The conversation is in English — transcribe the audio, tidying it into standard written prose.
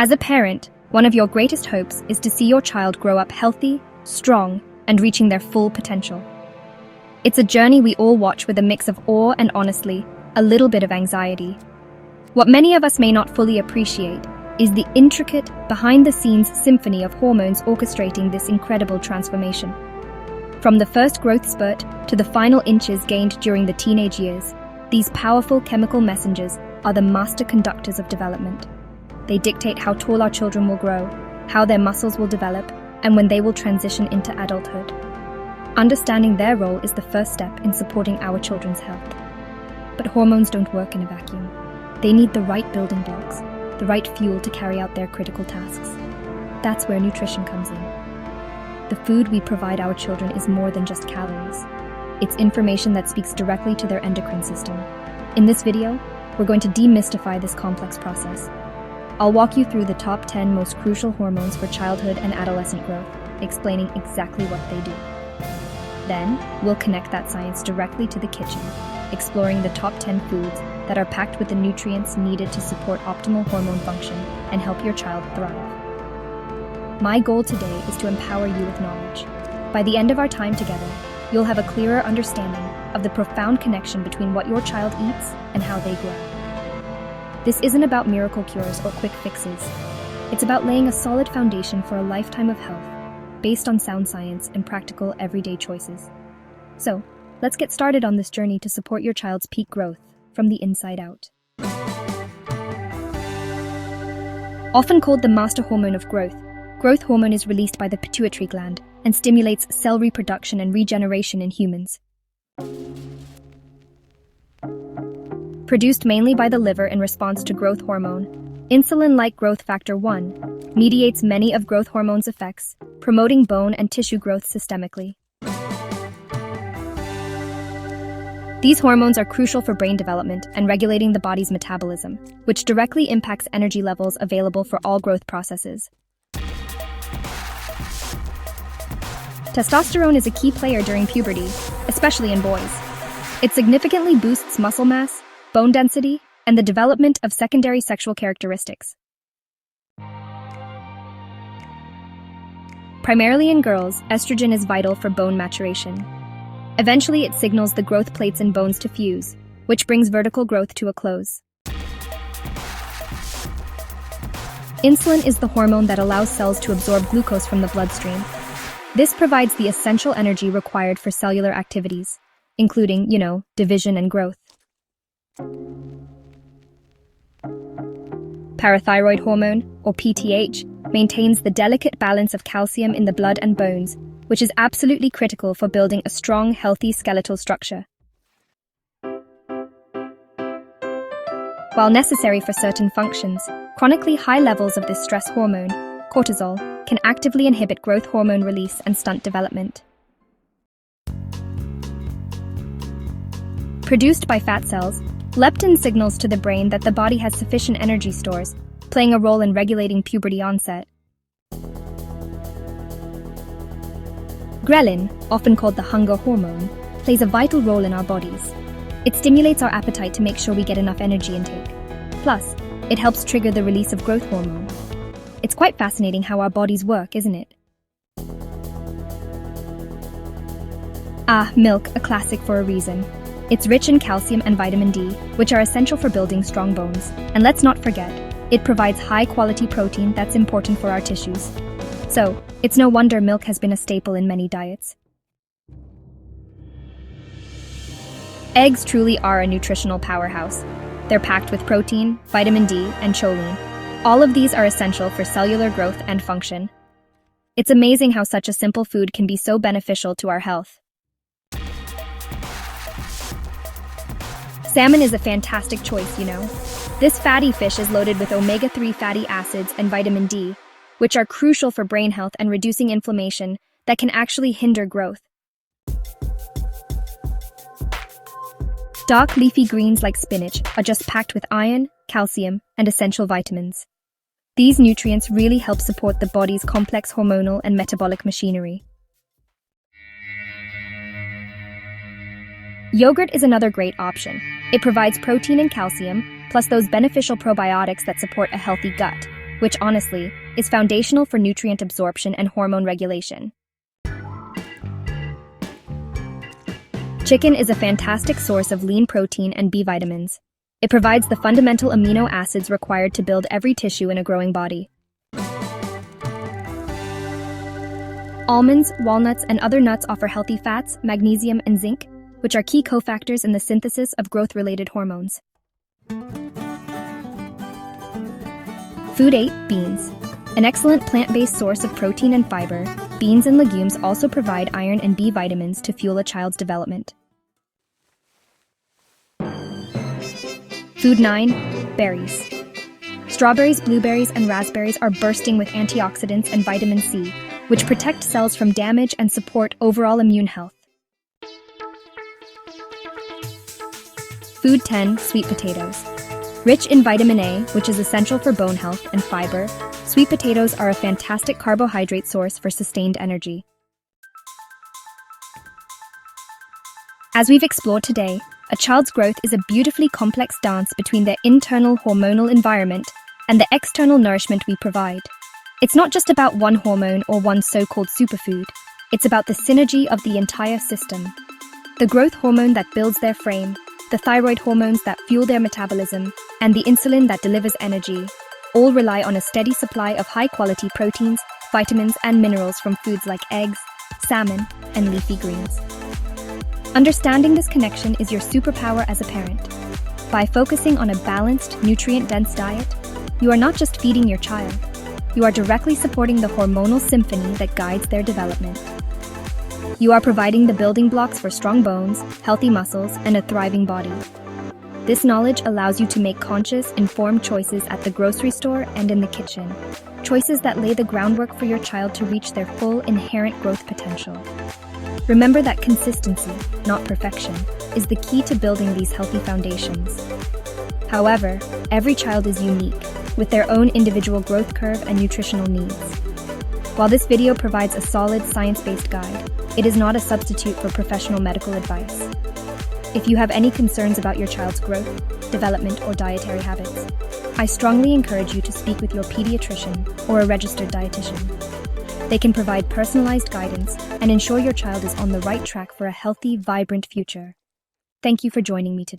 As a parent, one of your greatest hopes is to see your child grow up healthy, strong, and reaching their full potential. It's a journey we all watch with a mix of awe and, honestly, a little bit of anxiety. What many of us may not fully appreciate is the intricate, behind-the-scenes symphony of hormones orchestrating this incredible transformation. From the first growth spurt to the final inches gained during the teenage years, these powerful chemical messengers are the master conductors of development. They dictate how tall our children will grow, how their muscles will develop, and when they will transition into adulthood. Understanding their role is the first step in supporting our children's health. But hormones don't work in a vacuum. They need the right building blocks, the right fuel to carry out their critical tasks. That's where nutrition comes in. The food we provide our children is more than just calories. It's information that speaks directly to their endocrine system. In this video, we're going to demystify this complex process. I'll walk you through the top 10 most crucial hormones for childhood and adolescent growth, explaining exactly what they do. Then, we'll connect that science directly to the kitchen, exploring the top 10 foods that are packed with the nutrients needed to support optimal hormone function and help your child thrive. My goal today is to empower you with knowledge. By the end of our time together, you'll have a clearer understanding of the profound connection between what your child eats and how they grow. This isn't about miracle cures or quick fixes. It's about laying a solid foundation for a lifetime of health, based on sound science and practical everyday choices. So, let's get started on this journey to support your child's peak growth from the inside out. Often called the master hormone of growth, growth hormone is released by the pituitary gland and stimulates cell reproduction and regeneration in humans. Produced mainly by the liver in response to growth hormone, insulin-like growth factor 1 mediates many of growth hormone's effects, promoting bone and tissue growth systemically. These hormones are crucial for brain development and regulating the body's metabolism, which directly impacts energy levels available for all growth processes. Testosterone is a key player during puberty, especially in boys. It significantly boosts muscle mass, bone density, and the development of secondary sexual characteristics. Primarily in girls, estrogen is vital for bone maturation. Eventually, it signals the growth plates in bones to fuse, which brings vertical growth to a close. Insulin is the hormone that allows cells to absorb glucose from the bloodstream. This provides the essential energy required for cellular activities, including, division and growth. Parathyroid hormone, or PTH, maintains the delicate balance of calcium in the blood and bones, which is absolutely critical for building a strong, healthy skeletal structure. While necessary for certain functions, chronically high levels of this stress hormone, cortisol, can actively inhibit growth hormone release and stunt development. Produced by fat cells, leptin signals to the brain that the body has sufficient energy stores, playing a role in regulating puberty onset. Ghrelin, often called the hunger hormone, plays a vital role in our bodies. It stimulates our appetite to make sure we get enough energy intake. Plus, it helps trigger the release of growth hormone. It's quite fascinating how our bodies work, isn't it? Milk, a classic for a reason. It's rich in calcium and vitamin D, which are essential for building strong bones. And let's not forget, it provides high-quality protein that's important for our tissues. So, it's no wonder milk has been a staple in many diets. Eggs truly are a nutritional powerhouse. They're packed with protein, vitamin D, and choline. All of these are essential for cellular growth and function. It's amazing how such a simple food can be so beneficial to our health. Salmon is a fantastic choice, This fatty fish is loaded with omega-3 fatty acids and vitamin D, which are crucial for brain health and reducing inflammation that can actually hinder growth. Dark leafy greens like spinach are just packed with iron, calcium, and essential vitamins. These nutrients really help support the body's complex hormonal and metabolic machinery. Yogurt is another great option. It provides protein and calcium, plus those beneficial probiotics that support a healthy gut. which honestly is foundational for nutrient absorption and hormone regulation. Chicken is a fantastic source of lean protein and B vitamins. It provides the fundamental amino acids required to build every tissue in a growing body. Almonds, walnuts, and other nuts offer healthy fats, magnesium, and zinc, which are key cofactors in the synthesis of growth-related hormones. Food 8. Beans. An excellent plant-based source of protein and fiber, beans and legumes also provide iron and B vitamins to fuel a child's development. Food 9. Berries. Strawberries, blueberries, and raspberries are bursting with antioxidants and vitamin C, which protect cells from damage and support overall immune health. Food 10. Sweet potatoes. Rich in vitamin A, which is essential for bone health, and fiber, sweet potatoes are a fantastic carbohydrate source for sustained energy. As we've explored today, a child's growth is a beautifully complex dance between their internal hormonal environment and the external nourishment we provide. It's not just about one hormone or one so-called superfood. It's about the synergy of the entire system. The growth hormone that builds their frame, the thyroid hormones that fuel their metabolism, and the insulin that delivers energy, all rely on a steady supply of high-quality proteins, vitamins, and minerals from foods like eggs, salmon, and leafy greens. Understanding this connection is your superpower as a parent. By focusing on a balanced, nutrient-dense diet, you are not just feeding your child, you are directly supporting the hormonal symphony that guides their development. You are providing the building blocks for strong bones, healthy muscles, and a thriving body. This knowledge allows you to make conscious, informed choices at the grocery store and in the kitchen, choices that lay the groundwork for your child to reach their full inherent growth potential. Remember that consistency, not perfection, is the key to building these healthy foundations. However, every child is unique, with their own individual growth curve and nutritional needs. While this video provides a solid science-based guide, it is not a substitute for professional medical advice. If you have any concerns about your child's growth, development, or dietary habits, I strongly encourage you to speak with your pediatrician or a registered dietitian. They can provide personalized guidance and ensure your child is on the right track for a healthy, vibrant future. Thank you for joining me today.